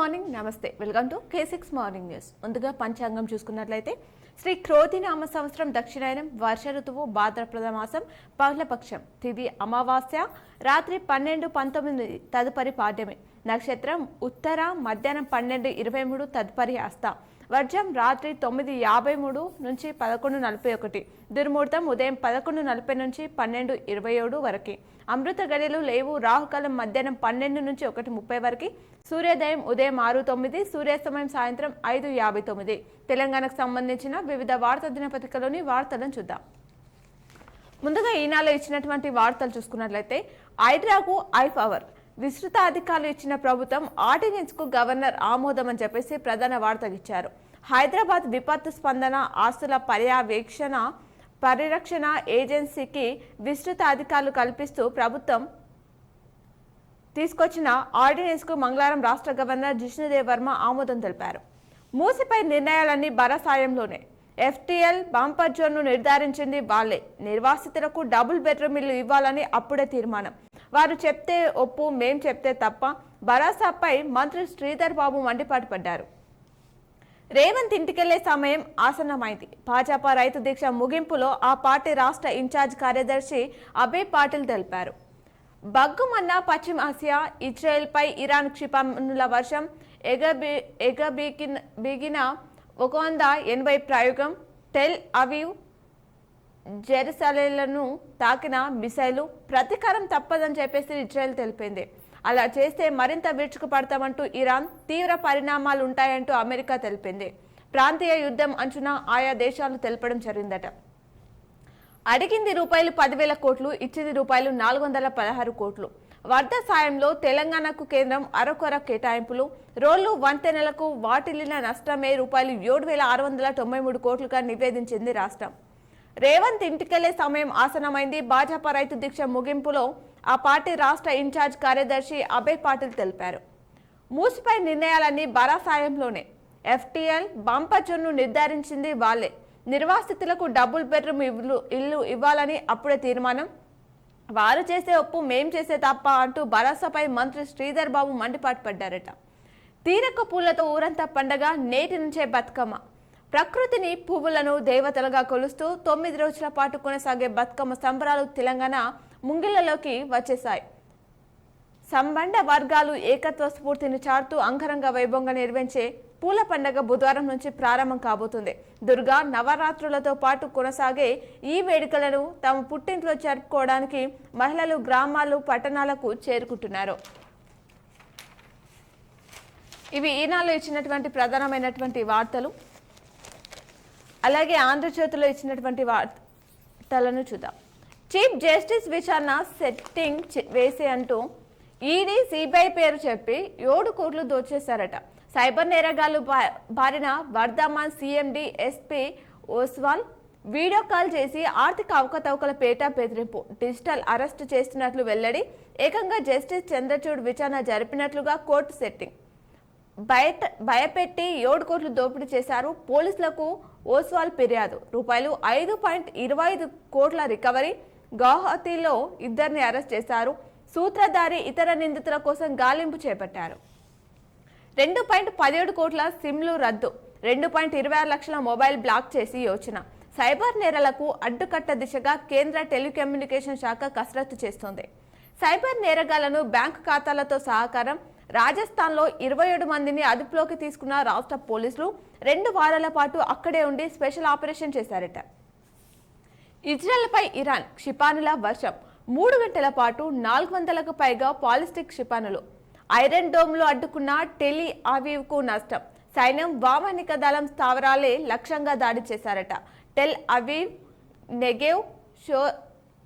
Morning నమస్తే welcome to K6 morning news. ముందుగా పంచాంగం చూసుకున్నట్లయితే శ్రీ క్రోధినామ సంవత్సరం దక్షిణాయనం వర్ష ఋతువు భాద్రపద మాసం పక్షం తిథి అమావాస్య రాత్రి 12:19 తదుపరి పాడ్యమి నక్షత్రం ఉత్తర మధ్యాహ్నం 12:23 తదుపరి హస్త వర్జం రాత్రి 9:53 నుంచి 11:41 దుర్ముహూర్తం ఉదయం 11:40 నుంచి 12:27 వరకు అమృత గడియలు లేవు. రాహుకాలం మధ్యాహ్నం 12 నుంచి 1:30 వరకు సూర్యోదయం ఉదయం 6:09 సూర్యాస్తమయం సాయంత్రం 5:59. తెలంగాణకు సంబంధించిన వివిధ వార్తా దినపత్రికలోని వార్తలను చూద్దాం. ముందుగా ఈనాలో ఇచ్చినటువంటి వార్తలు చూసుకున్నట్లయితే హైడ్రాకు ఐ పవర్ విస్తృత అధికారులు ఇచ్చిన ప్రభుత్వం ఆర్డినెన్స్ కు గవర్నర్ ఆమోదం అని చెప్పేసి ప్రధాన వార్త ఇచ్చారు. హైదరాబాద్ విపత్తు స్పందన ఆస్తుల పర్యవేక్షణ పరిరక్షణ ఏజెన్సీకి విస్తృత అధికారులు కల్పిస్తూ ప్రభుత్వం తీసుకొచ్చిన ఆర్డినెన్స్ కు మంగళవారం రాష్ట్ర గవర్నర్ జిష్ణుదేవ్ వర్మ ఆమోదం తెలిపారు. మూసిపై నిర్ణయాలన్నీ బరసాయంలోనే. ఎఫ్టీఎల్ బంపర్ జోన్ ను నిర్ధారించింది వాళ్లే. నిర్వాసితులకు డబుల్ బెడ్రూమ్ ఇల్లు ఇవ్వాలని అప్పుడే తీర్మానం. వారు చెప్తే ఒప్పు, మేం చెప్తే తప్ప. భరోసాపై మంత్రి శ్రీధర్ బాబు మండిపాటు పడ్డారు. రేవంత్ ఇంటికెళ్లే సమయం ఆసన్నమైంది. భాజపా రైతు దీక్ష ముగింపులో ఆ పార్టీ రాష్ట్ర ఇన్ఛార్జ్ కార్యదర్శి అభయ్ పాటిల్ తెలిపారు. బగ్గుమన్న పశ్చిమాసియా ఇజ్రాయెల్ పై ఇరాన్ క్షిపణుల వర్షం ఎగబిగిన 180 ప్రయోగం టెల్ అవీవ్ జెరూసలేంలను తాకిన మిసైలు ప్రతీకారం తప్పదని చెప్పేసి ఇజ్రాయెల్ తెలిపింది. అలా చేస్తే మరింత విరుచుకుపడతామంటూ ఇరాన్ తీవ్ర పరిణామాలు ఉంటాయంటూ అమెరికా తెలిపింది. ప్రాంతీయ యుద్ధం అంచున ఆయా దేశాలు తెలపడం జరిగిందట. అడిగింది రూపాయలు 10,000 కోట్లు, ఇచ్చింది రూపాయలు 416 కోట్లు. వరద సాయంలో తెలంగాణకు కేంద్రం అరకొర కేటాయింపులు. రోడ్లు వంతెనలకు వాటిల్లిన నష్టమే రూపాయలు 7,693 కోట్లుగా నివేదించింది రాష్ట్రం. రేవంత్ ఇంటికెళ్లే సమయం ఆసనమైంది. భాజపా రైతు దీక్ష ముగింపులో ఆ పార్టీ రాష్ట్ర ఇన్ఛార్జ్ కార్యదర్శి అభయ్ పాటిల్ తెలిపారు. మూసిపై నిర్ణయాలన్నీ బరాసాయంలోనే. ఎఫ్టీఎల్ బంపర్ జోన్ ను నిర్ధారించింది వాళ్లే. నిర్వాసితులకు డబుల్ బెడ్రూమ్ ఇల్లు ఇవ్వాలని అప్పుడే తీర్మానం. వారు చేసే ఒప్పు, మేం చేసే తప్ప అంటూ భరోసాపై మంత్రి శ్రీధర్ బాబు మండిపాటు పడ్డారట. తీరక పూలతో ఊరంతా పండగ. నేటి నుంచే బతుకమ్మ. ప్రకృతిని పువ్వులను దేవతలుగా కొలుస్తూ 9 రోజుల పాటు కొనసాగే బతుకమ్మ సంబరాలు తెలంగాణ ముంగిళ్లలోకి వచ్చేశాయి. సంబంధ వర్గాలు ఏకత్వ స్ఫూర్తిని చాటుతూ అంగరంగ వైభవంగా నిర్వహించే పూల పండుగ బుధవారం నుంచి ప్రారంభం కాబోతుంది. దుర్గా నవరాత్రులతో పాటు కొనసాగే ఈ వేడుకలను తమ పుట్టింట్లో జరుపుకోవడానికి మహిళలు గ్రామాలు పట్టణాలకు చేరుకుంటున్నారు. ఇవి ఈనాలో ఇచ్చినటువంటి ప్రధానమైనటువంటి వార్తలు. అలాగే ఆంధ్రజ్యోతిలో ఇచ్చినటువంటి వార్తలను చూద్దాం. చీఫ్ జస్టిస్ విచారణ సెట్టింగ్ వేసి అంటూ ఈడీ సిబిఐ పేరు చెప్పి 7 కోట్లు దోచేశారట. సైబర్ నేరగాళ్లు బారిన Vardhman CMD SP Oswal video call చేసి ఆర్థిక అవకతవకల పేట బెదిరింపు డిజిటల్ అరెస్టు చేస్తున్నట్లు వెల్లడి. ఏకంగా జస్టిస్ చంద్రచూడ్ విచారణ జరిపినట్లుగా కోర్టు సెట్టింగ్ భయపెట్టి 7 కోట్లు దోపిడీ చేశారు. పోలీసులకు ఓస్వాల్ ఫిర్యాదు. రూపాయలు 5.25 కోట్ల రికవరీ. గౌహతిలో 2ని అరెస్ట్ చేశారు. సూత్రధారి ఇతర నిందితుల కోసం గాలింపు చేపట్టారు. 2.17 కోట్ల సిమ్లు రద్దు. 2.26 లక్షల మొబైల్ బ్లాక్ చేసి యోచన. సైబర్ నేరాలకు అడ్డుకట్ట దిశగా కేంద్ర టెలికమ్యూనికేషన్ శాఖ కసరత్తు చేస్తోంది. సైబర్ నేరగాళ్లను బ్యాంకు ఖాతాలతో సహకారం. రాజస్థాన్లో 27 మందిని అదుపులోకి తీసుకున్న రాష్ట్ర పోలీసులు 2 వారాల పాటు అక్కడే ఉండి స్పెషల్ ఆపరేషన్ చేశారట. ఇజ్రాయెల్పై ఇరాన్ క్షిపణుల వర్షం. 3 గంటల పాటు 400లకు పైగా పాలిస్టిక్ క్షిపణులు. ఐరన్ డోమ్ లో అడ్డుకున్న టెలి అవీవ్ కు నష్టం. సైన్యం వామనిక దళం స్థావరాలే లక్ష్యంగా దాడి చేశారట. టెల్ అవీవ్ నెగేవ్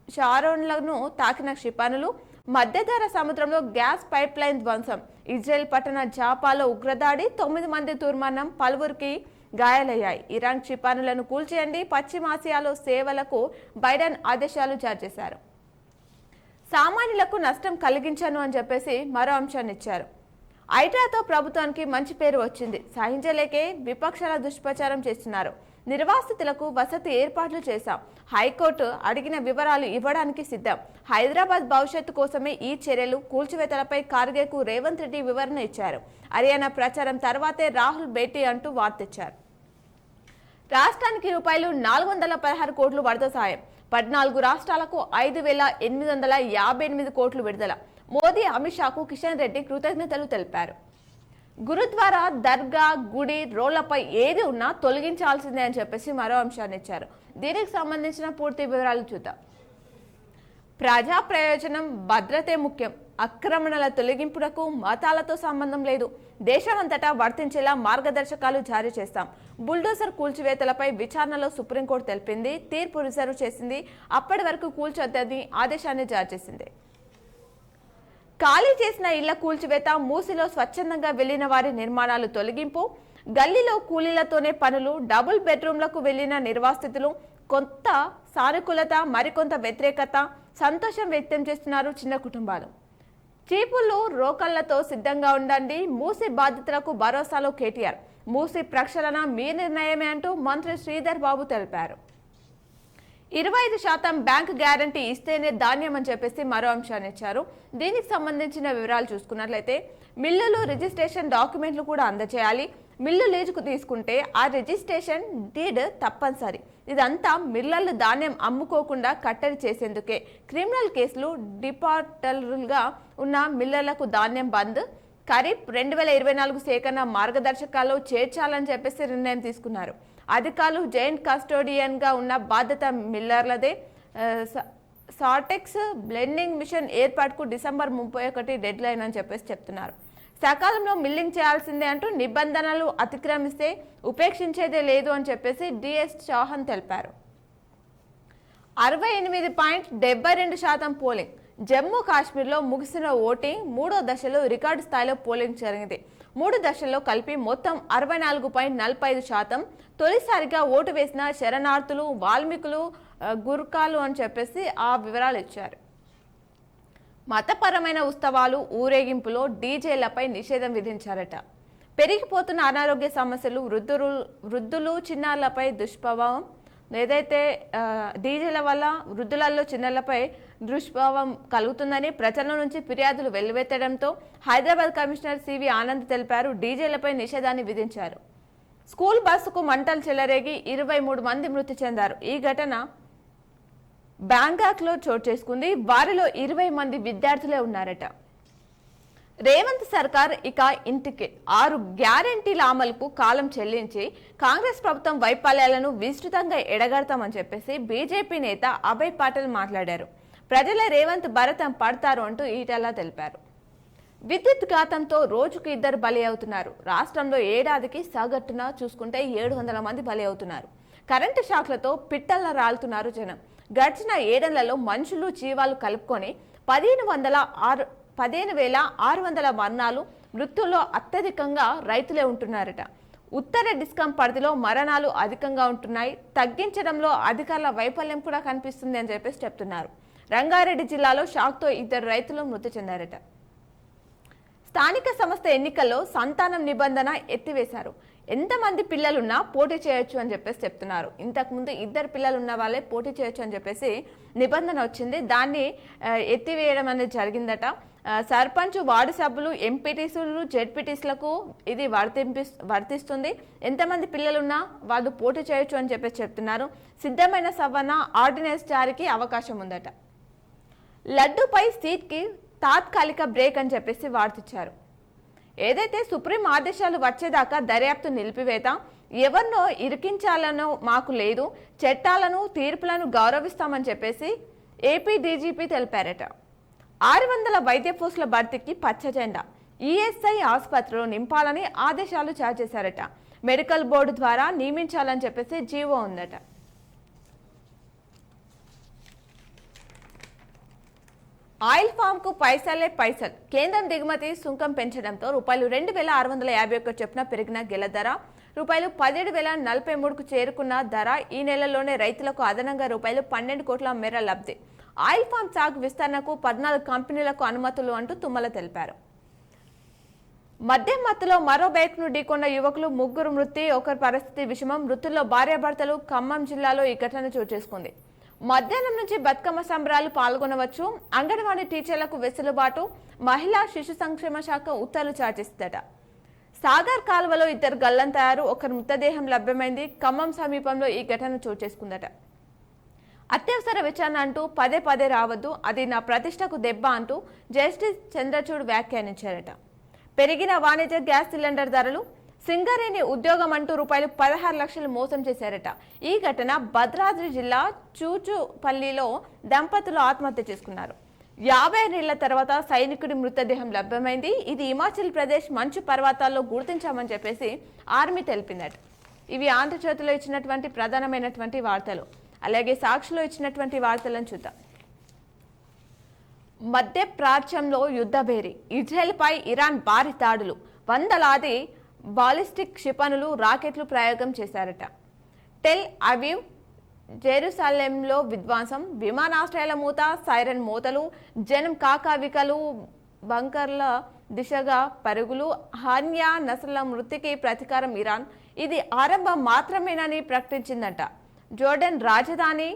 షారోన్లను తాకిన క్షిపణులు. మధ్యధర సముద్రంలో గ్యాస్ పైప్ లైన్ ధ్వంసం. ఇజ్రాయెల్ పట్టణ జాపాలో ఉగ్రదాడి. 9 మంది దుర్మరణం, పలువురికి గాయాలయ్యాయి. ఇరాన్ క్షిపణులను కూల్చేయండి. పశ్చిమాసియాలో సేవలకు బైడెన్ ఆదేశాలు జారీ చేశారు. సామాన్యులకు నష్టం కలిగించను అని చెప్పేసి మరో అంశాన్ని ఇచ్చారు. హైడ్రాతో ప్రభుత్వానికి మంచి పేరు వచ్చింది. సహించలేకే విపక్షాల దుష్ప్రచారం చేస్తున్నారు. నిర్వాసితులకు వసతి ఏర్పాట్లు చేశాం. హైకోర్టు అడిగిన వివరాలు ఇవ్వడానికి సిద్ధం. హైదరాబాద్ భవిష్యత్తు కోసమే ఈ చర్యలు. కూల్చివేతలపై ఖార్గేకు రేవంత్ రెడ్డి వివరణ ఇచ్చారు. హర్యానా ప్రచారం తర్వాతే రాహుల్ భేటీ అంటూ వార్తిచ్చారు. రాష్ట్రానికి రూపాయలు 416 కోట్లు వరద సాయం. 14 రాష్ట్రాలకు 5,858 కోట్లు విడుదల. మోదీ, అమిత్ షాకు కిషన్ రెడ్డి కృతజ్ఞతలు తెలిపారు. గురుద్వారా, దర్గా, గుడి, రోళ్లపై ఏది ఉన్నా తొలగించాల్సిందే అని చెప్పేసి మరో అంశాన్ని ఇచ్చారు. దీనికి సంబంధించిన పూర్తి వివరాలు చూద్దాం. ప్రజా ప్రయోజనం, భద్రతే ముఖ్యం. ఆక్రమణల తొలగింపునకు మతాలతో సంబంధం లేదు. దేశమంతటా వర్తించేలా మార్గదర్శకాలు జారీ చేస్తాం. బుల్డోజర్ కూల్చివేతలపై విచారణలో సుప్రీంకోర్టు తెలిపింది. తీర్పు రిజర్వ్ చేసింది. అప్పటి వరకు కూల్చొద్దని ఆదేశాన్ని జారీ చేసింది. ఖాళీ చేసిన ఇళ్ల కూల్చివేత, మూసిలో స్వచ్ఛందంగా వెళ్లిన వారి నిర్మాణాలు తొలగింపు, గల్లీలో కూలీలతోనే పనులు, డబుల్ బెడ్రూమ్లకు వెళ్లిన నిర్వాసితులు, కొంత సానుకూలత, మరికొంత వ్యతిరేకత, సంతోషం వ్యక్తం చేస్తున్నారు చిన్న కుటుంబాలు. చీపుళ్లు, రోకళ్లతో సిద్ధంగా ఉండండి. మూసి బాధితులకు భరోసాలో కేటీఆర్. మూసి ప్రక్షాళన మీ నిర్ణయమే అంటూ మంత్రి శ్రీధర్ బాబు తెలిపారు. 25% బ్యాంక్ గ్యారంటీ ఇస్తేనే ధాన్యం అని చెప్పేసి మరో అంశాన్ని ఇచ్చారు. దీనికి సంబంధించిన వివరాలు చూసుకున్నట్లయితే మిల్లులు రిజిస్ట్రేషన్ డాక్యుమెంట్లు కూడా అందజేయాలి. మిల్లు లీజుకు తీసుకుంటే ఆ రిజిస్ట్రేషన్ డీడ్ తప్పనిసరి. ఇదంతా మిల్లర్లు ధాన్యం అమ్ముకోకుండా కట్టడి చేసేందుకే. క్రిమినల్ కేసులు, డిపార్టర్లుగా ఉన్న మిల్లర్లకు ధాన్యం బంద్. ఖరీఫ్ 2024 సేకరణ మార్గదర్శకాల్లో చేర్చాలని చెప్పేసి నిర్ణయం తీసుకున్నారు. అధికారులు జాయింట్ కస్టోడియన్ గా ఉన్న బాధ్యత మిల్లర్లదే. సార్టెక్స్ బ్లెండింగ్ మిషన్ ఏర్పాటుకు డిసెంబర్ 31 డెడ్ లైన్ అని చెప్పేసి చెప్తున్నారు. సకాలంలో మిల్లింగ్ చేయాల్సిందే అంటూ నిబంధనలు అతిక్రమిస్తే ఉపేక్షించేదే లేదు అని చెప్పేసి డిఎస్ చౌహాన్ తెలిపారు. 68.72% పోలింగ్. జమ్మూ కాశ్మీర్లో ముగిసిన ఓటింగ్ 3వ దశలో రికార్డు స్థాయిలో పోలింగ్ జరిగింది. 3 దశల్లో కలిపి మొత్తం 64.45%. తొలిసారిగా ఓటు వేసిన శరణార్థులు, వాల్మీకులు, గుర్ఖాలు అని చెప్పేసి ఆ వివరాలు ఇచ్చారు. మతపరమైన ఉత్సవాలు, ఊరేగింపులో డీజేలపై నిషేధం విధించారట. పెరిగిపోతున్న అనారోగ్య సమస్యలు, వృద్ధులు, చిన్నారులపై దుష్ప్రభావం. ఏదైతే డీజేల వల్ల వృద్ధులలో, చిన్నారులపై దుష్ప్రభావం కలుగుతుందని ప్రజల నుంచి ఫిర్యాదులు వెల్లువెత్తడంతో హైదరాబాద్ కమిషనర్ సివి ఆనంద్ తెలిపారు. డీజేలపై నిషేధాన్ని విధించారు. స్కూల్ బస్సుకు మంటలు చెలరేగి 23 మంది మృతి చెందారు. ఈ ఘటన బ్యాంకాక్ లో చోటు చేసుకుంది. వారిలో 20 మంది విద్యార్థులే ఉన్నారట. రేవంత్ సర్కార్ ఇక ఇంటికి 6 గ్యారెంటీల అమలుకు కాలం చెల్లించి కాంగ్రెస్ ప్రభుత్వం వైఫల్యాలను విస్తృతంగా ఎడగడతామని చెప్పేసి బీజేపీ నేత అభయ్ పాటిల్ మాట్లాడారు. ప్రజల రేవంత్ భరతం పడతారు అంటూ ఈటెలా తెలిపారు. విద్యుత్ ఘాతంతో రోజుకు 2 బలి అవుతున్నారు. రాష్ట్రంలో ఏడాదికి సగటున చూసుకుంటే 700 మంది బలి అవుతున్నారు. కరెంటు షాక్లతో పిట్టల్లా రాలుతున్నారు జనం. గడిచిన 7 ఏళ్లలో మనుషులు, జీవాలు కలుపుకొని 15,600 మరణాలు. మృతుల్లో అత్యధికంగా రైతులే ఉంటున్నారట. ఉత్తర డిస్కం పరిధిలో మరణాలు అధికంగా ఉంటున్నాయి. తగ్గించడంలో అధికారుల వైఫల్యం కూడా కనిపిస్తుంది అని చెప్పేసి చెప్తున్నారు. రంగారెడ్డి జిల్లాలో షాక్తో 2 రైతులు మృతి చెందారట. స్థానిక సంస్థ ఎన్నికల్లో సంతానం నిబంధన ఎత్తివేశారు. ఎంతమంది పిల్లలున్నా పోటీ చేయొచ్చు అని చెప్పేసి చెప్తున్నారు. ఇంతకుముందు 2 పిల్లలు ఉన్న వాళ్ళే పోటీ చేయొచ్చు అని చెప్పేసి నిబంధన వచ్చింది. దాన్ని ఎత్తివేయడం అనేది జరిగిందట. సర్పంచ్, వార్డు సభ్యులు, ఎంపీటీసీలు, జెడ్పీటీసీలకు ఇది వర్తిస్తుంది. ఎంతమంది పిల్లలున్నా వాళ్ళు పోటీ చేయొచ్చు అని చెప్పేసి చెప్తున్నారు. సిద్ధమైన సవరణ ఆర్డినెన్స్ జారీకి అవకాశం ఉందట. లడ్డూపై సీట్కి తాత్కాలిక బ్రేక్ అని చెప్పేసి వార్తిచ్చారు. ఏదైతే సుప్రీం ఆదేశాలు వచ్చేదాకా దర్యాప్తు నిలిపివేత, ఎవరినో ఇరికించాలనో మాకు లేదు, చట్టాలను, తీర్పులను గౌరవిస్తామని చెప్పేసి ఏపీ డీజీపీ తెలిపారట. 600 వైద్య పోస్టుల భర్తీకి పచ్చ జెండా. ఈఎస్ఐ ఆసుపత్రిలో నింపాలని ఆదేశాలు జారీ చేశారట. మెడికల్ బోర్డు ద్వారా నియమించాలని చెప్పేసి జీవో ఉందట. ఆయిల్ ఫామ్ కు పైసలే పైసలు. కేంద్రం దిగుమతి సుంకం పెంచడంతో ₹2,651 చొప్పున పెరిగిన గెల ధర ₹17,043కు చేరుకున్న ధర. ఈ నెలలోనే రైతులకు అదనంగా ₹12 కోట్ల మేర లబ్ధి. ఆయిల్ ఫామ్ సాగు విస్తరణకు 14 కంపెనీలకు అనుమతులు అంటూ తుమ్మల తెలిపారు. మద్యం మత్తులో మరో బైక్ ను ఢీకొన్న యువకులు ముగ్గురు మృతి, ఒకరి పరిస్థితి విషమం. మృతుల్లో భార్యాభర్తలు. ఖమ్మం జిల్లాలో ఈ ఘటన చోటు చేసుకుంది. మధ్యాహ్నం నుంచి బతుకమ్మ సంబరాలు పాల్గొనవచ్చు. అంగన్వాడీ టీచర్లకు వెసులుబాటు. మహిళా శిశు సంక్షేమ శాఖ ఉత్తర్వులు చాటిస్తుందట. సాగర్ కాలువలో ఇద్దరు గల్లంతయ్యారు. ఒకరి మృతదేహం లభ్యమైంది. ఖమ్మం సమీపంలో ఈ ఘటన చోటు చేసుకుందట. అత్యవసర విచారణ అంటూ పదే పదే రావద్దు, అది నా ప్రతిష్టకు దెబ్బ అంటూ జస్టిస్ చంద్రచూడ్ వ్యాఖ్యానించారట. పెరిగిన వాణిజ్య గ్యాస్ సిలిండర్ ధరలు. సింగరేణి ఉద్యోగం అంటూ రూపాయలు 16 లక్షలు మోసం చేశారట. ఈ ఘటన భద్రాద్రి జిల్లా చూచుపల్లిలో దంపతులు ఆత్మహత్య చేసుకున్నారు. 50 ఏళ్ల తర్వాత సైనికుడి మృతదేహం లభ్యమైంది. ఇది హిమాచల్ ప్రదేశ్ మంచు పర్వతాల్లో గుర్తించామని చెప్పేసి ఆర్మీ తెలిపిందట. ఇవి ఆంధ్రజ్యోతిలో ఇచ్చినటువంటి ప్రధానమైనటువంటి వార్తలు. అలాగే సాక్షిలో ఇచ్చినటువంటి వార్తలను చూద్దాం. మధ్య ప్రాచ్యంలో యుద్ధభేరి. ఇజ్రాయెల్పై ఇరాన్ భారీ దాడులు. వందలాది బాలిస్టిక్ క్షిపణులు, రాకెట్లు ప్రయోగం చేశారట. టెల్ అవీవ్, జెరూసలేంలో విధ్వంసం. విమానాశ్రయాల మూత, సైరన్ మూతలు. జనం కాకావికలు, బంకర్ల దిశగా పరుగులు. హన్యా నస్రల్లా మృతికి ప్రతీకారం ఇరాన్. ఇది ఆరంభం మాత్రమేనని ప్రకటించిందట. జోర్డన్ రాజధాని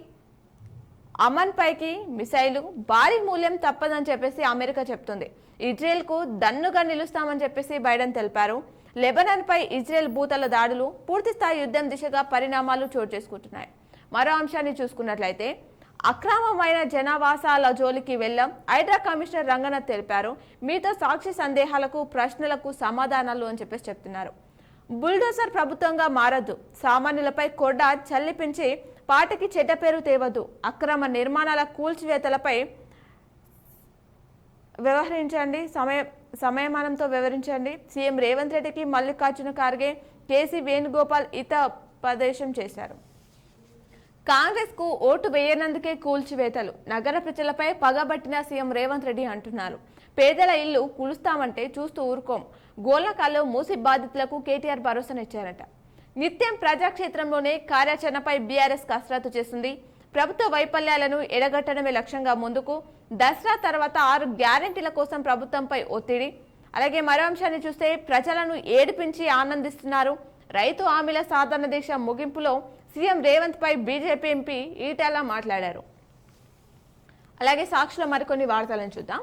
అమన్ పైకి మిసైలు. భారీ మూల్యం తప్పదని చెప్పేసి అమెరికా చెప్తుంది. ఇజ్రాయెల్ కు దన్నుగా నిలుస్తామని చెప్పేసి బైడెన్ తెలిపారు. లెబనాన్ పై ఇజ్రాయెల్ భూతల దాడులు. పూర్తిస్థాయి యుద్ధం దిశగా పరిణామాలు చోటు చేసుకుంటున్నాయి. మరో అంశాన్ని చూసుకున్నట్లయితే అక్రమమైన జనావాసాల జోలికి వెళ్లాం. హైడ్రా కమిషనర్ రంగనాథ్ తెలిపారు. మీతో సాక్షి సందేహాలకు, ప్రశ్నలకు సమాధానాలు అని చెప్పేసి చెప్తున్నారు. బుల్డోజర్ ప్రభుత్వంగా మారద్దు. సామాన్యులపై కొడ్డ చల్లిపించి పార్టీకి చెడ్డ పేరు తేవద్దు. అక్రమ నిర్మాణాల కూల్చివేతలపై వ్యవహరించండి, సమయమానంతో వివరించండి. సీఎం రేవంత్ రెడ్డికి మల్లికార్జున ఖార్గే, కేసీ వేణుగోపాల్ హితోపదేశం చేశారు. కాంగ్రెస్ కు ఓటు వేయనందుకే కూల్చివేతలు. నగర ప్రజలపై పగబట్టిన సీఎం రేవంత్ రెడ్డి అంటున్నారు. పేదల ఇల్లు కూలుస్తామంటే చూస్తూ ఊరుకోం. గోలకాల్లో మూసి బాధితులకు కేటీఆర్ భరోసానిచ్చారట. నిత్యం ప్రజాక్షేత్రంలోనే కార్యాచరణపై బీఆర్ఎస్ కసరత్తు చేస్తుంది. ప్రభుత్వ వైఫల్యాలను ఎడగట్టడమే లక్ష్యంగా ముందుకు. దసరా తర్వాత 6 గ్యారెంటీల కోసం ప్రభుత్వంపై ఒత్తిడి. అలాగే మరో అంశాన్ని చూస్తే ప్రజలను ఏడిపించి ఆనందిస్తున్నారు. రైతు హామీల సాధారణ దీక్ష ముగింపులో సీఎం రేవంత్ పై బీజేపీ ఎంపీ ఈటెల మాట్లాడారు. అలాగే సాక్షిలో మరికొన్ని వార్తలను చూద్దాం.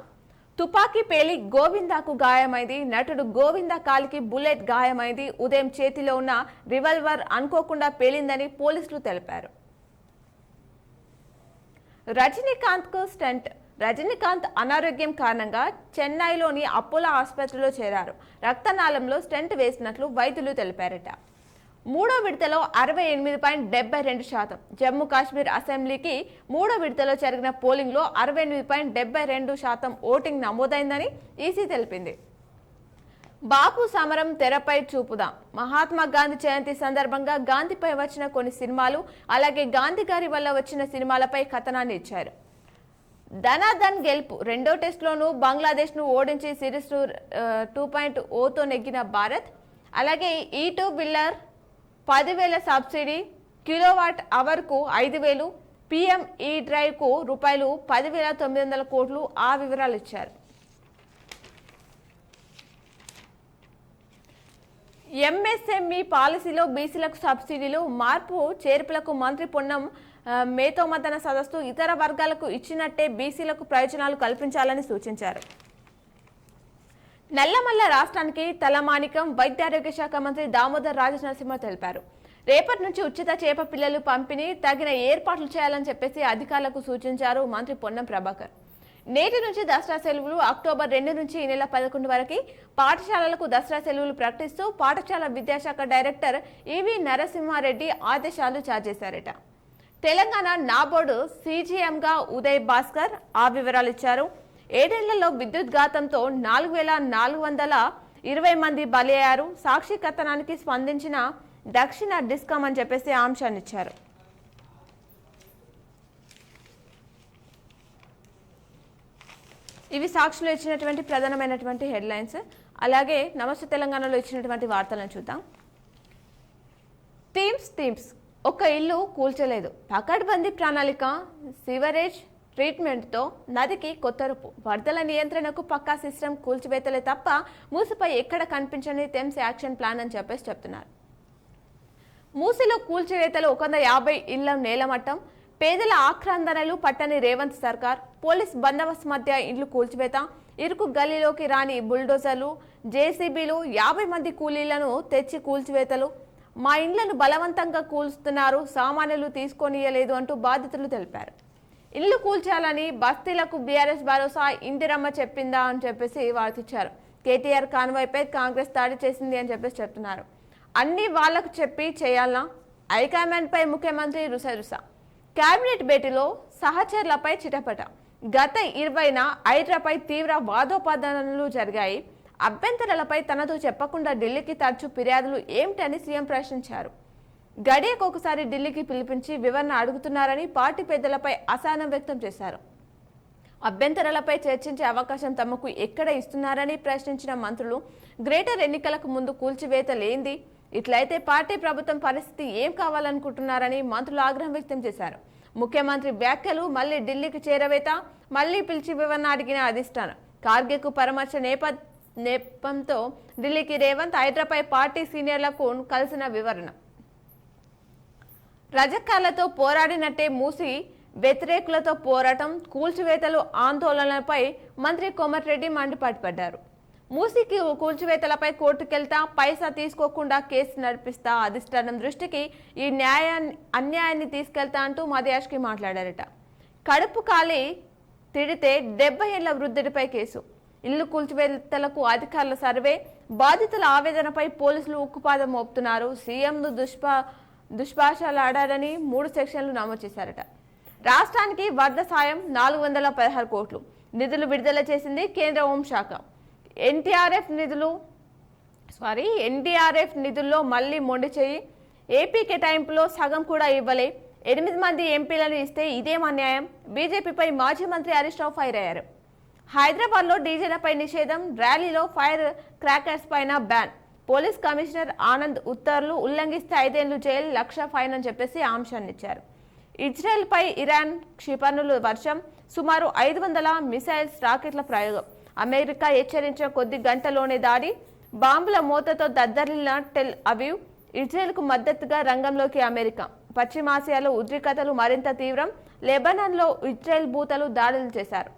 తుపాకీ పేలి గోవిందాకు గాయమైంది. నటుడు గోవింద కాలికి బుల్లెట్ గాయమైంది. ఉదయం చేతిలో ఉన్న రివాల్వర్ అనుకోకుండా పేలిందని పోలీసులు తెలిపారు. రజనీకాంత్ కు స్టంట్. రజనీకాంత్ అనారోగ్యం కారణంగా చెన్నైలోని అపోలో ఆసుపత్రిలో చేరారు. రక్తనాళంలో స్టంట్ వేసినట్లు వైద్యులు తెలిపారట. మూడో విడతలో 68.72%. జమ్మూ కాశ్మీర్ అసెంబ్లీకి మూడో విడతలో జరిగిన పోలింగ్లో 68.72% ఓటింగ్ నమోదైందని ఈసీ తెలిపింది. బాపు సమరం తెరపై చూపుదాం. మహాత్మా గాంధీ జయంతి సందర్భంగా గాంధీపై వచ్చిన కొన్ని సినిమాలు, అలాగే గాంధీ గారి వల్ల వచ్చిన సినిమాలపై కథనాన్ని ఇచ్చారు. ధనాధన్ గెలుపు. రెండో టెస్ట్లోనూ బంగ్లాదేశ్ను ఓడించి సిరీస్ 2.0తో నెగ్గిన భారత్. అలాగే E2 బిల్లర్ 10,000 సబ్సిడీ, కిలోవాట్ అవర్కు 5,000, PM ఈ డ్రైవ్కు రూపాయలు 10,900 కోట్లు. ఆ వివరాలు ఇచ్చారు. MSME పాలసీలో బీసీలకు సబ్సిడీలు, మార్పు చేర్పులకు మంత్రి పొన్నం మేతోమథన సదస్సు. ఇతర వర్గాలకు ఇచ్చినట్టే బీసీలకు ప్రయోజనాలు కల్పించాలని సూచించారు. నల్లమల్ల రాష్ట్రానికి తలమానికం. వైద్యారోగ్య శాఖ మంత్రి దామోదర్ రాజనరసింహ తెలిపారు. రేపటి నుంచి ఉచిత చేప పిల్లలు పంపిణీ, తగిన ఏర్పాట్లు చేయాలని చెప్పేసి అధికారులకు సూచించారు మంత్రి పొన్నం ప్రభాకర్. నేటి నుంచి దసరా సెలవులు. అక్టోబర్ 2 నుంచి ఈ నెల 11 వరకు పాఠశాలలకు దసరా సెలవులు ప్రకటిస్తూ పాఠశాల విద్యాశాఖ డైరెక్టర్ ఈవి నరసింహారెడ్డి ఆదేశాలు జారీ చేశారట. తెలంగాణ నాబోర్డు CGMగా ఉదయ్ భాస్కర్ ఆ వివరాలు ఇచ్చారు. 7 ఏళ్లలో విద్యుత్ ఘాతంతో 4,420 మంది బలి అయ్యారు. సాక్షి కథనానికి స్పందించిన దక్షిణ డిస్కాం అని చెప్పేసి అంశాన్ని ఇచ్చారు. ఇవి సాక్షిలో ఇచ్చినటువంటి ప్రధానమైనటువంటి హెడ్లైన్స్. అలాగే నమస్తే తెలంగాణలో ఇచ్చినటువంటి వార్తలను చూద్దాం. థీమ్స్. ఒక్క ఇల్లు కూల్చలేదు. పకడ్బందీ ప్రణాళిక. సివరేజ్ ట్రీట్మెంట్తో నదికి కొత్త రూపు. వరదల నియంత్రణకు పక్కా సిస్టమ్, కూల్చివేతలే తప్ప మూసిపై ఎక్కడ కనిపించని థెమ్స్ యాక్షన్ ప్లాన్ అని చెప్తున్నారు. మూసిలో కూల్చివేతలు 150 ఇళ్ల నేలమట్టం, పేదల ఆక్రందనలు పట్టని రేవంత్ సర్కార్, పోలీస్ బందోబస్తు మధ్య ఇండ్లు కూల్చివేత, ఇరుకు గల్లీలోకి రాని బుల్డోజర్లు, జేసీబీలు, 50 మంది కూలీలను తెచ్చి కూల్చివేతలు, మా ఇండ్లను బలవంతంగా కూల్స్తున్నారు, సామాన్యులు తీసుకొనియలేదు అంటూ బాధితులు తెలిపారు. ఇల్లు కూల్చాలని బస్తీలకు బీఆర్ఎస్ భరోసా, ఇందిరమ్మ చెప్పిందా అని వార్తిచ్చారు. కేటీఆర్ కాన్వాయ్పై కాంగ్రెస్ దాడి చేసింది అని చెప్తున్నారు. అన్ని వాళ్లకు చెప్పి చేయాలనా? హైకమాండ్ పై ముఖ్యమంత్రి రుసరుస. కేబినెట్ భేటీలో సహచరులపై చిటపట. గత 20న హైడ్రాపై తీవ్ర వాదోపవాదనలు జరిగాయి. అభ్యంతరాలపై తనతో చెప్పకుండా ఢిల్లీకి తరచూ ఫిర్యాదులు ఏమిటని సీఎం ప్రశ్నించారు. గడియకొకసారి ఢిల్లీకి పిలిపించి వివరణ అడుగుతున్నారని పార్టీ పెద్దలపై అసహనం వ్యక్తం చేశారు. అభ్యంతరాలపై చర్చించే అవకాశం తమకు ఎక్కడ ఇస్తున్నారని ప్రశ్నించిన మంత్రులు, గ్రేటర్ ఎన్నికలకు ముందు కూల్చివేత లేంది, ఇట్లయితే పార్టీ ప్రభుత్వం పరిస్థితి ఏం కావాలనుకుంటున్నారని మంత్రులు ఆగ్రహం వ్యక్తం చేశారు. ముఖ్యమంత్రి వ్యాఖ్యలు మళ్లీ ఢిల్లీకి చేరవేత, మళ్లీ పిలిచి వివరణ అడిగిన అధిష్టానం. కార్గేకు పరామర్శ నేపథ్యంతో ఢిల్లీకి రేవంత్, హైడ్రాపై పార్టీ సీనియర్లకు కలిసిన వివరణ. రజకాలతో పోరాడినట్టే మూసి వ్యతిరేకులతో పోరాటం, కూల్చివేతలు, ఆందోళనలపై మంత్రి కోమటిరెడ్డి మండిపడ్డారు. మూసికి కూల్చివేతలపై కోర్టుకెళ్తా, పైసా తీసుకోకుండా కేసు నడిపిస్తా, అధిష్టానం దృష్టికి ఈ అన్యాయాన్ని తీసుకెళ్తా అంటూ మధ్యాష్కి మాట్లాడారట. కడుపు కాలి తిడితే 70 ఏళ్ల వృద్ధుడిపై కేసు, ఇల్లు కూల్చివేతలకు అధికారుల సర్వే, బాధితుల ఆవేదనపై పోలీసులు ఉక్కుపాదం మోపుతున్నారు. సీఎంను దుష్భాషలాడారని 3 సెక్షన్లు నమోదు చేశారట. రాష్ట్రానికి వరద సాయం 416 కోట్లు నిధులు విడుదల చేసింది కేంద్ర హోంశాఖ. ఎన్డీఆర్ఎఫ్ నిధుల్లో మళ్లీ మొండి చేయి. ఏపీ కేటాయింపులో సగం కూడా ఇవ్వలే. 8 మంది ఎంపీలను ఇస్తే ఇదేం అన్యాయం. బీజేపీపై మాజీ మంత్రి హరీష్ రావు ఫైర్ అయ్యారు. హైదరాబాద్ లో డీజేలపై నిషేధం, ర్యాలీలో ఫైర్ క్రాకర్స్ పైన బ్యాన్. పోలీస్ కమిషనర్ ఆనంద్ ఉత్తర్వులు ఉల్లంఘిస్తే 5 ఏళ్లు జైలు, 1 లక్ష ఫైన్ అని ఆంశాన్ని ఇచ్చారు. ఇజ్రాయెల్ పై ఇరాన్ క్షిపణుల వర్షం, సుమారు 500 మిసైల్స్, రాకెట్ల ప్రయోగం. అమెరికా హెచ్చరించిన కొద్ది గంటలోనే దాడి, బాంబుల మోతతో దద్దరిల్లిన టెల్ అవీవ్. ఇజ్రాయెల్కు మద్దతుగా రంగంలోకి అమెరికా. పశ్చిమాసియాలో ఉద్రిక్తతలు మరింత తీవ్రం. లెబనాన్లో ఇజ్రాయెల్ భూతలు దాడులు చేశారు.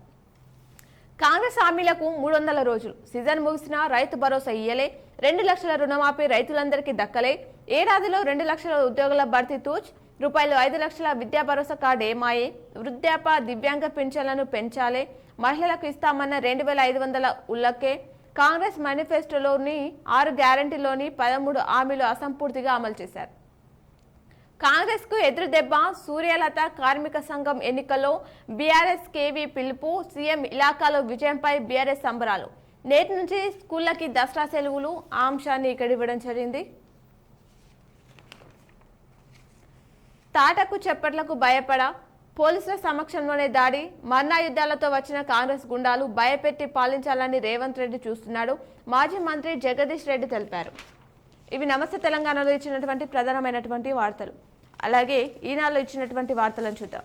కాంగ్రెస్ హామీలకు 300 రోజులు. సీజన్ ముగిసినా రైతు భరోసా ఇయ్యలే. 2 లక్షల రుణమాఫీ రైతులందరికీ దక్కలే. ఏడాదిలో 2 లక్షల ఉద్యోగుల భర్తీ తూచ్. రూపాయలు 5 లక్షల విద్యా భరోసా కార్డు ఏమాయే. వృద్ధాప్య, దివ్యాంగ పింఛన్లను పెంచాలే. మహిళలకు ఇస్తామన్న 2500 ఉల్లకే. కాంగ్రెస్ మేనిఫెస్టోలోని 6 గ్యారంటీలోని 13 హామీలు అసంపూర్తిగా అమలు చేశారు. కాంగ్రెస్ కు ఎదురు దెబ్బ. సూర్యలత కార్మిక సంఘం ఎన్నికల్లో బీఆర్ఎస్ కేవీ పిలుపు. సీఎం ఇలాకాలో విజయంపై బీఆర్ఎస్ సంబరాలు. నేటి నుంచి స్కూళ్లకి దసరా సెలవులు. ఆ అంశాన్ని ఇక్కడ ఇవ్వడం జరిగింది. తాటకు చప్పట్లకు భయపడ పోలీసుల సమక్షంలోనే దాడి. మర్నా యుద్ధాలతో వచ్చిన కాంగ్రెస్ గుండాలు భయపెట్టి పాలించాలని రేవంత్ రెడ్డి చూస్తున్నాడు. మాజీ మంత్రి జగదీష్ రెడ్డి తెలిపారు. ఇవి నమస్తే తెలంగాణలో ఇచ్చినటువంటి ప్రధానమైనటువంటి వార్తలు. అలాగే ఈనాడులో ఇచ్చినటువంటి వార్తలను చూద్దాం.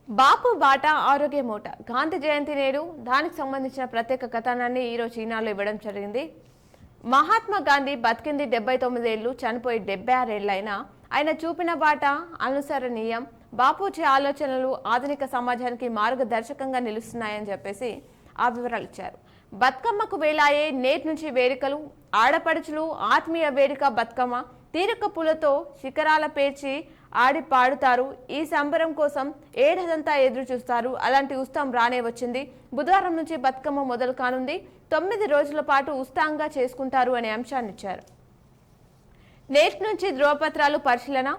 బాపు బాట ఆరోగ్య మూట. గాంధీ జయంతి నేడు. దానికి సంబంధించిన ప్రత్యేక కథనాన్ని ఈరోజు ఈనాడులో ఇవ్వడం జరిగింది. మహాత్మా గాంధీ బతికింది 79 ఏళ్లు, చనిపోయి 76 ఏళ్లైనా ఆయన చూపిన బాట అనుసరణీయం. బాపూజీ ఆలోచనలు ఆధునిక సమాజానికి మార్గదర్శకంగా నిలుస్తున్నాయని ఆ వివరాలు ఇచ్చారు. బతుకమ్మకు వేలాయే నేటి నుంచి వేడుకలు. ఆడపడుచులు ఆత్మీయ వేడుక బతుకమ్మ. తీరక పూలతో శిఖరాల పేర్చి ఆడి పాడుతారు. ఈ సంబరం కోసం ఏడాదంతా ఎదురు చూస్తారు. అలాంటి ఉత్సవం రానే వచ్చింది. బుధవారం నుంచి బతుకమ్మ మొదలు కానుంది. 9 రోజుల పాటు ఉత్సాహంగా చేసుకుంటారు అనే అంశాన్ని ఇచ్చారు. నేటి నుంచి ధ్రువపత్రాలు పరిశీలన.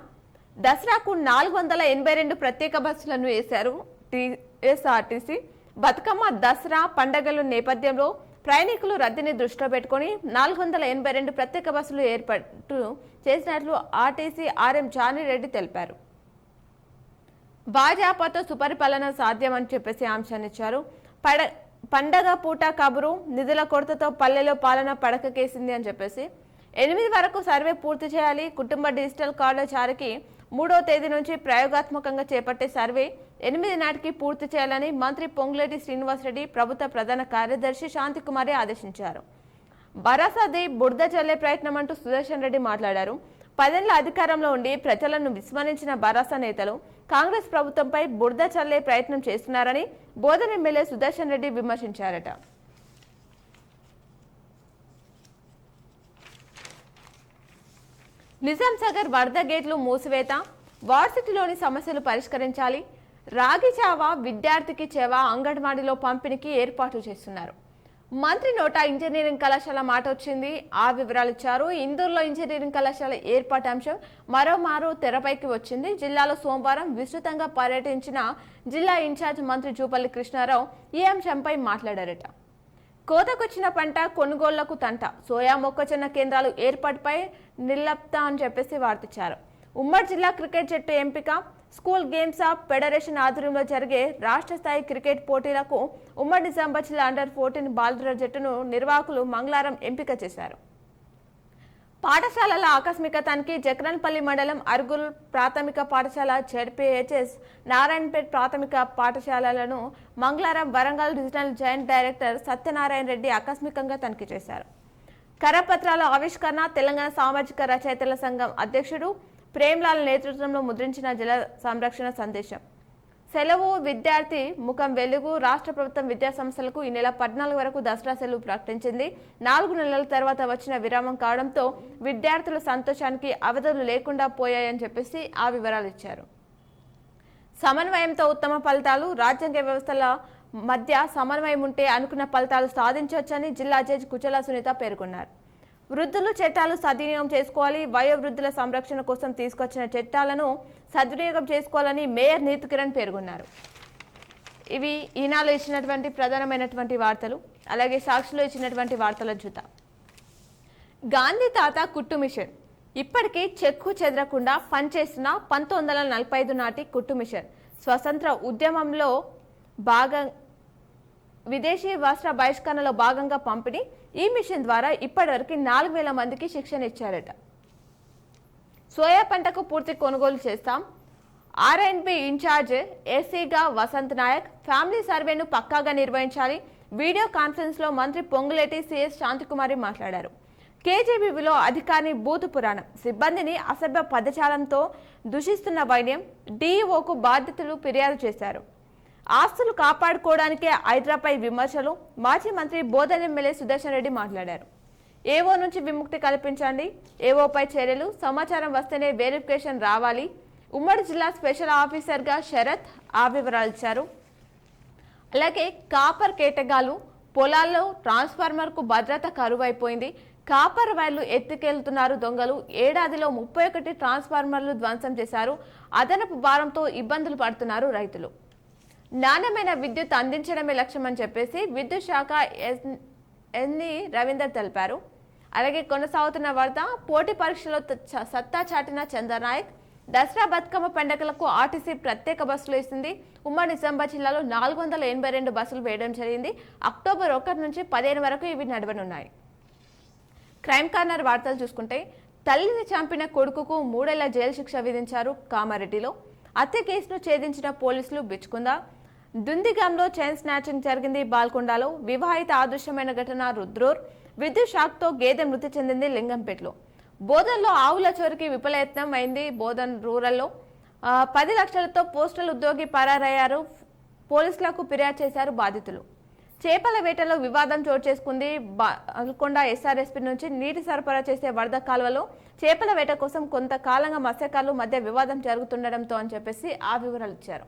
దసరాకు 482 ప్రత్యేక బస్సులను వేశారు టీఎస్ఆర్టీసీ. బతుకమ్మ, దసరా పండగల నేపథ్యంలో ప్రయాణికులు రద్దీని దృష్టిలో పెట్టుకుని 482 ప్రత్యేక బస్సులు ఏర్పాటు చేసినట్లు ఆర్టీసీ ఆర్ఎం జానీ రెడ్డి తెలిపారు. భాజపాతో సుపరిపాలన సాధ్యమని అంశాన్ని ఇచ్చారు. పండగ పూట కబురు. నిధుల కొరతతో పల్లెలో పాలన పడకకేసింది అని 8 వరకు సర్వే పూర్తి చేయాలి. కుటుంబ డిజిటల్ కార్డుల జారీకి 3వ తేదీ నుంచి ప్రయోగాత్మకంగా చేపట్టే సర్వే 8 నాటికి పూర్తి చేయాలని మంత్రి పొంగులేటి శ్రీనివాసరెడ్డి ప్రభుత్వ ప్రధాన కార్యదర్శి శాంతికుమారి ఆదేశించారు. భరోసాది బురద చల్లే ప్రయత్నం అంటూ సుదర్శన్ రెడ్డి మాట్లాడారు. 10 ఏళ్ల అధికారంలో ఉండి ప్రజలను విస్మరించిన భరోసా నేతలు కాంగ్రెస్ ప్రభుత్వంపై బురద చల్లే ప్రయత్నం చేస్తున్నారని బోధన ఎమ్మెల్యే సుదర్శన్ రెడ్డి విమర్శించారట. నిజాం సాగర్ వరద గేట్లు మూసివేత, వార్సిటీలోని సమస్యలు పరిష్కరించాలి, రాగి చావా విద్యార్థికి చేవా అంగన్వాడీలో పంపిణీకి ఏర్పాట్లు చేస్తున్నారు. మంత్రి నోట ఇంజనీరింగ్ కళాశాల మాట వచ్చింది. ఆ వివరాలు ఇచ్చారు. ఇందూరులో ఇంజనీరింగ్ కళాశాల ఏర్పాటు అంశం మరోమారు తెరపైకి వచ్చింది. జిల్లాలో సోమవారం విస్తృతంగా పర్యటించిన జిల్లా ఇన్ఛార్జ్ మంత్రి జూపల్లి కృష్ణారావు ఈ అంశంపై మాట్లాడారట. కోతకొచ్చిన పంట కొనుగోళ్లకు తంట, సోయా మొక్కజొన్న కేంద్రాలు ఏర్పాటుపై నిర్లప్త అని చెప్పేసి వార్తిచ్చారు. ఉమ్మడి జిల్లా క్రికెట్ జట్టు ఎంపిక, స్కూల్ గేమ్స్ ఆఫ్ ఫెడరేషన్ ఆధ్వర్యంలో జరిగే రాష్ట్ర స్థాయి క్రికెట్ పోటీలకు ఉమ్మడి నిజామాబాద్ జిల్లా అండర్-14 బాలుర జట్టును నిర్వాహకులు మంగళవారం ఎంపిక చేశారు. పాఠశాలల ఆకస్మిక తనిఖీ, జక్రన్పల్లి మండలం అరుగుల్ ప్రాథమిక పాఠశాల, జెడ్పీహెచ్ఎస్ నారాయణపేట్ ప్రాథమిక పాఠశాలలను మంగళవారం Warangal regional joint director Satyanarayana Reddy ఆకస్మికంగా తనిఖీ చేశారు. కరపత్రాల ఆవిష్కరణ, తెలంగాణ సామాజిక రచయితల సంఘం అధ్యక్షుడు ప్రేమ్లాల్ నేతృత్వంలో ముద్రించిన జల సంరక్షణ సందేశం, సెలవు విద్యార్థి ముఖం వెలుగు. రాష్ట్ర ప్రభుత్వం విద్యా సంస్థలకు ఈ నెల 14 వరకు దసరా సెలవు ప్రకటించింది. 4 నెలల తర్వాత వచ్చిన విరామం కావడంతో విద్యార్థుల సంతోషానికి అవధులు లేకుండా పోయాయని చెప్పేసి ఆ వివరాలు ఇచ్చారు. సమన్వయంతో ఉత్తమ ఫలితాలు, రాజ్యాంగ వ్యవస్థల మధ్య సమన్వయం ఉంటే అనుకున్న ఫలితాలు సాధించవచ్చని జిల్లా జడ్జి కుచల సునీత పేర్కొన్నారు. వృద్ధులు చట్టాలు సద్వినియోగం చేసుకోవాలి, వయోవృద్ధుల సంరక్షణ కోసం తీసుకొచ్చిన చట్టాలను సద్వినియోగం చేసుకోవాలని మేయర్ నీతు కిరణ్ పేర్కొన్నారు. ఇవి ఈనాలో ఇచ్చినటువంటి ప్రధానమైనటువంటి వార్తలు. అలాగే సాక్షిలో ఇచ్చినటువంటి వార్తల జూత. గాంధీ తాత కుట్టు మిషన్ ఇప్పటికీ చెక్కు చెదరకుండా పనిచేస్తున్న 1945 నాటి కుట్టు మిషన్ స్వతంత్ర ఉద్యమంలో విదేశీ వస్త్ర బహిష్కరణలో భాగంగా పంపిణీ. ఈ మిషన్ ద్వారా ఇప్పటివరకు 4000 మందికి శిక్షణ ఇచ్చారట. సోయా పంటకు పూర్తి కొనుగోలు చేస్తాం. ఆర్ఎండ్బి ఇన్ఛార్జ్ ఏసీగా వసంత్ నాయక్, ఫ్యామిలీ సర్వేను పక్కాగా నిర్వహించాలి. వీడియో కాన్ఫరెన్స్ లో మంత్రి పొంగులేటి సిఎస్ శాంతికుమారి మాట్లాడారు. కేజీబీలో అధికారిని బూతు పురాణం, సిబ్బందిని అసభ్య పదజాలంతో దూషిస్తున్న వైద్యం, డీఈఓకు బాధ్యతలు ఫిర్యాదు చేశారు. ఆస్తులు కాపాడుకోవడానికే హైడ్రాపై విమర్శలు. మాజీ మంత్రి బోధన ఎమ్మెల్యే సుదర్శన్ రెడ్డి మాట్లాడారు. ఏవో నుంచి విముక్తి కల్పించండి, ఏవోపై చర్యలు, సమాచారం వస్తేనే వెరిఫికేషన్ రావాలి. ఉమ్మడి జిల్లా స్పెషల్ ఆఫీసర్గా శరత్ ఆ వివరాలు ఇచ్చారు. అలాగే కాపర్ కేటగాలు, పొలాల్లో ట్రాన్స్ఫార్మర్కు భద్రత కరువైపోయింది. కాపర్ వైర్లు ఎత్తుకెళ్తున్నారు దొంగలు. ఏడాదిలో 31 ట్రాన్స్ఫార్మర్లు ధ్వంసం చేశారు. అదనపు భారంతో ఇబ్బందులు పడుతున్నారు రైతులు. నాణ్యమైన విద్యుత్ అందించడమే లక్ష్యమని చెప్పేసి విద్యుత్ శాఖ ఎన్ని రవీందర్ తెలిపారు. అలాగే కొనసాగుతున్న వార్త, పోటీ పరీక్షలో సత్తా చాటిన చంద్రనాయక్. దసరా బతుకమ్మ పండుగలకు ఆర్టీసీ ప్రత్యేక బస్సులు ఇస్తుంది. ఉమ్మడి నిజామాబాద్ జిల్లాలో 482 బస్సులు వేయడం జరిగింది. అక్టోబర్ 1 నుంచి 15 వరకు ఇవి నడవనున్నాయి. క్రైమ్ కార్నర్ వార్తలు చూసుకుంటే, తల్లిని చంపిన కొడుకుకు 3 ఏళ్ల జైలు శిక్ష విధించారు కామారెడ్డిలో. హత్య కేసును ఛేదించిన పోలీసులు బిచ్చుకుందా. దుందిగంలో చైన్ స్నాచింగ్ జరిగింది బాల్కొండలో. వివాహిత ఆదృశ్యమైన ఘటన రుద్రూర్. విద్యుత్ షాక్తో గేదె మృతి చెందింది లింగంపేటలో. బోధన్లో ఆవుల చోరికి విఫలయత్నం అయింది. బోధన్ రూరల్లో 10 లక్షలతో పోస్టల్ ఉద్యోగి పరారయ్యారు. పోలీసులకు ఫిర్యాదు చేశారు బాధితులు. చేపల వేటలో వివాదం చోటు చేసుకుంది. బాల్కొండ ఎస్ఆర్ఎస్పీ నుంచి నీటి సరఫరా చేసే వరద కాలువలో చేపల వేట కోసం కొంతకాలంగా మత్స్యకారుల మధ్య వివాదం జరుగుతుండటంతో అని చెప్పేసి ఆ వివరాలు ఇచ్చారు.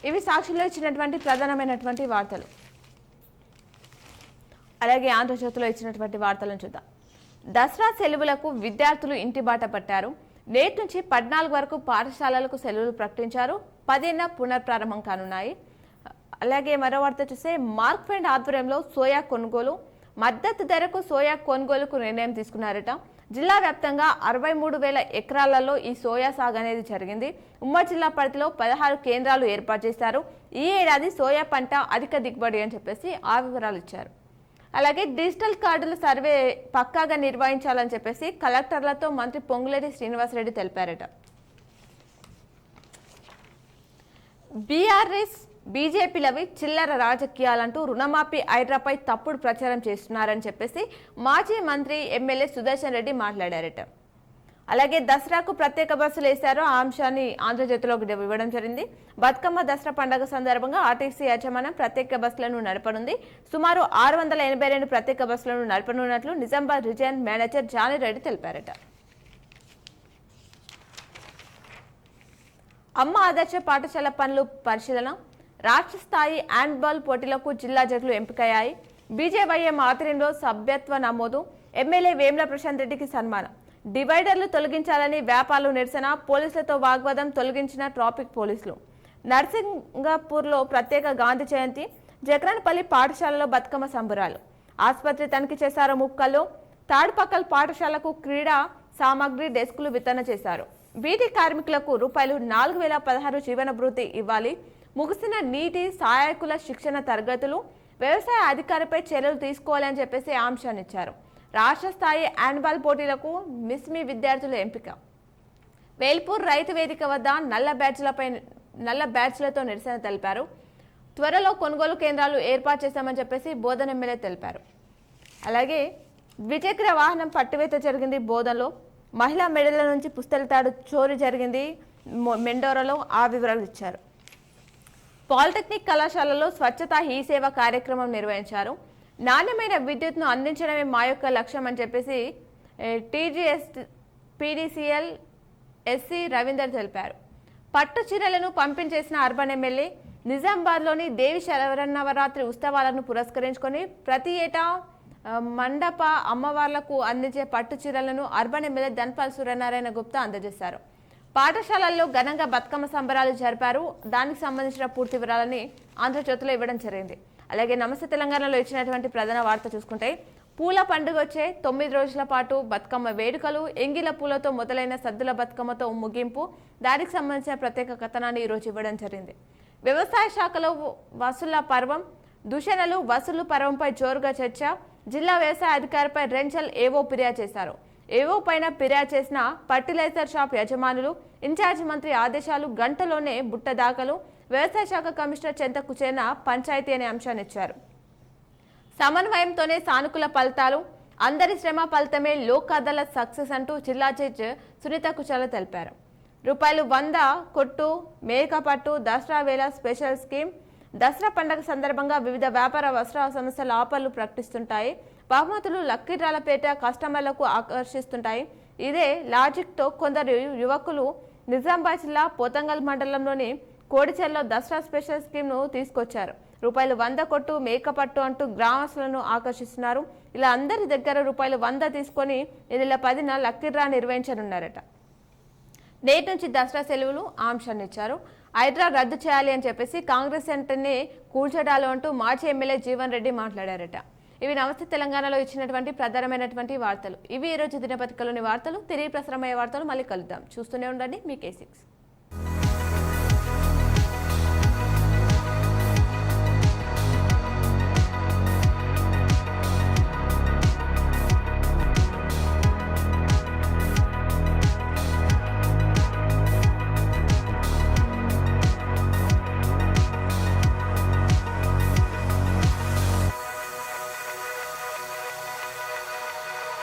ఇవి సాక్షిలో ఇచ్చినటువంటి ప్రధానమైనటువంటి వార్తలు. అలాగే ఆంధ్రజ్యోతిలో ఇచ్చినటువంటి వార్తలను చూద్దాం. దసరా సెలవులకు విద్యార్థులు ఇంటి బాట పట్టారు. నేటి నుంచి 14 వరకు పాఠశాలలకు సెలవులు ప్రకటించారు. 10న పునఃప్రారంభం కానున్నాయి. అలాగే మరో వార్త చూస్తే, మార్క్ఫెండ్ ఆధ్వర్యంలో సోయా కొనుగోలు, మద్దతు ధరకు సోయా కొనుగోలుకు నిర్ణయం తీసుకున్నారట. జిల్లా వ్యాప్తంగా 63,000 ఎకరాలలో ఈ సోయా సాగు అనేది జరిగింది. ఉమ్మడి జిల్లా పరిధిలో 16 కేంద్రాలు ఏర్పాటు చేశారు. ఈ ఏడాది సోయా పంట అధిక దిగుబడి అని చెప్పేసి ఆ వివరాలు ఇచ్చారు. అలాగే డిజిటల్ కార్డుల సర్వే పక్కాగా నిర్వహించాలని చెప్పేసి కలెక్టర్లతో మంత్రి పొంగులేటి శ్రీనివాసరెడ్డి తెలిపారట. బీఆర్ఎస్ బీజేపీలవి చిల్లర రాజకీయాలంటూ రుణమాఫీ ఐడ్రాపై తప్పుడు ప్రచారం చేస్తున్నారని చెప్పేసి మాజీ మంత్రి ఎమ్మెల్యే సుదర్శన్ రెడ్డి మాట్లాడారట. అలాగే దసరాకు ప్రత్యేక బస్సులు వేశారో ఆ అంశాన్ని ఆంధ్రజ్యోతిలోకి ఇవ్వడం జరిగింది. బతుకమ్మ దసరా పండుగ సందర్భంగా ఆర్టీసీ యాజమాన్యం ప్రత్యేక బస్సులను నడపనుంది. సుమారు 682 ప్రత్యేక బస్సులను నడపనున్నట్లు నిజామాబాద్ రీజియన్ మేనేజర్ జానీరెడ్డి తెలిపారట. అమ్మ ఆదర్శ పాఠశాల పనులు పరిశీలన. రాష్ట్ర స్థాయి హ్యాండ్బాల్ పోటీలకు జిల్లా జట్లు ఎంపికయ్యాయి. బీజేవైఎం ఆధ్వర్యంలో సభ్యత్వ నమోదు. ఎమ్మెల్యే వేముల ప్రశాంత్ రెడ్డికి సన్మానం. డివైడర్లు తొలగించాలని వ్యాపారులు నిరసన. పోలీసులతో వాగ్వాదం తొలగించిన ట్రాఫిక్ పోలీసులు. నర్సింగాపూర్లో ప్రత్యేక గాంధీ జయంతి. జగరన్పల్లి పాఠశాలలో బతుకమ్మ సంబరాలు. ఆసుపత్రి తనిఖీ చేశారు ముక్కల్లో. తాడుపక్కల్ పాఠశాలకు క్రీడా సామాగ్రి డెస్కులు వితరణ చేశారు. వీటి కార్మికులకు రూపాయలు 4016 జీవన భృతి ఇవ్వాలి. ముగిసిన నీటి సహాయకుల శిక్షణ తరగతులు. వ్యవసాయ అధికారిపై చర్యలు తీసుకోవాలని చెప్పేసి ఆంక్షలు ఇచ్చారు. రాష్ట్ర స్థాయి హ్యాండ్బాల్ పోటీలకు మిస్మి విద్యార్థుల ఎంపిక. వేల్పూర్ రైతు వేదిక వద్ద నల్ల బ్యాడ్జ్లతో నిరసన తెలిపారు. త్వరలో కొనుగోలు కేంద్రాలు ఏర్పాటు చేశామని చెప్పేసి బోధన ఎమ్మెల్యే తెలిపారు. అలాగే ద్విచక్ర వాహనం పట్టివేత జరిగింది బోధనలో. మహిళా మెడల నుంచి పుస్తల తాడు చోరీ జరిగింది మెండోరలో. ఆ వివరాలు ఇచ్చారు. పాలిటెక్నిక్ కళాశాలలో స్వచ్ఛత హీ సేవ కార్యక్రమం నిర్వహించారు. నాణ్యమైన విద్యుత్ను అందించడమే మా యొక్క లక్ష్యం అని చెప్పేసి టీజీఎస్ పీడీసీఎల్ ఎస్సీ రవీందర్ తెలిపారు. పట్టు చీరలను పంపించేసిన అర్బన్ ఎమ్మెల్యే. నిజామాబాద్లోని దేవి శరన్నవరాత్రి ఉత్సవాలను పురస్కరించుకొని ప్రతి ఏటా మండప అమ్మవార్లకు అందించే పట్టు చీరలను అర్బన్ ఎమ్మెల్యే ధన్పాల్ సూర్యనారాయణ గుప్తా అందజేశారు. పాఠశాలల్లో ఘనంగా బతుకమ్మ సంబరాలు జరిపారు. దానికి సంబంధించిన పూర్తి వివరాలని ఆంధ్రజ్యోతిలో ఇవ్వడం జరిగింది. అలాగే నమస్తే తెలంగాణలో ఇచ్చినటువంటి ప్రధాన వార్త చూసుకుంటే పూల పండుగ వచ్చే 9 రోజుల పాటు బతుకమ్మ వేడుకలు. ఎంగిల పూలతో మొదలైన సద్దుల బతుకమ్మతో ముగింపు. దానికి సంబంధించిన ప్రత్యేక కథనాన్ని ఈరోజు ఇవ్వడం జరిగింది. వ్యవసాయ శాఖలో వసూళ్ల పర్వం. దూషణలు వసూలు పర్వంపై జోరుగా చర్చ. జిల్లా వ్యవసాయ అధికారిపై రెంచల్ ఏవో ఫిర్యాదు చేశారు. ఏవో పైన ఫిర్యాదు చేసిన ఫర్టిలైజర్ షాప్ యజమానులు. ఇన్ఛార్జి మంత్రి ఆదేశాలు. గంటలోనే బుట్ట దాఖలు. వ్యవసాయ శాఖ కమిషనర్ చెంతకు చేరిన పంచాయతీ అనే అంశాన్ని ఇచ్చారు. సమన్వయంతోనే సానుకూల ఫలితాలు. అందరి శ్రమ ఫలితమే లోక్ అదాలత్ సక్సెస్ అంటూ జిల్లా జడ్జి సునీత కుచాల తెలిపారు. రూపాయలు 100 కొట్టు మేకపట్టు దసరా వేళ స్పెషల్ స్కీమ్. దసరా పండుగ సందర్భంగా వివిధ వ్యాపార వస్త్ర సంస్థల ఆఫర్లు ప్రకటిస్తుంటాయి. బహుమతులు లక్కీడ్రాలపేట కస్టమర్లకు ఆకర్షిస్తుంటాయి. ఇదే లాజిక్తో కొందరు యువకులు నిజామాబాద్ జిల్లా పోతంగల్ మండలంలోని కోడిచెర్లో దసరా స్పెషల్ స్కీమ్ను తీసుకొచ్చారు. రూపాయలు 100 కొట్టు మేకపట్టు అంటూ గ్రామస్తులను ఆకర్షిస్తున్నారు. ఇలా అందరి దగ్గర రూపాయలు 100 తీసుకొని ఈ నెల 10న లక్కీడ్రా నిర్వహించనున్నారట. నేటి నుంచి దసరా సెలవులు ఆంక్షలు ఇచ్చారు. హైడ్రా రద్దు చేయాలి అని చెప్పేసి కాంగ్రెస్ సెంటర్ని కూల్చడాలు అంటూ మాజీ ఎమ్మెల్యే జీవన్ రెడ్డి మాట్లాడారట. ఇవి నమస్తే తెలంగాణలో ఇచ్చినటువంటి ప్రధానమైనటువంటి వార్తలు. ఇవి ఈరోజు దినపత్రికలోని వార్తలు. తిరిగి ప్రసారమయ్యే వార్తలు మళ్ళీ కలుద్దాం. చూస్తూనే ఉండండి మీ K6.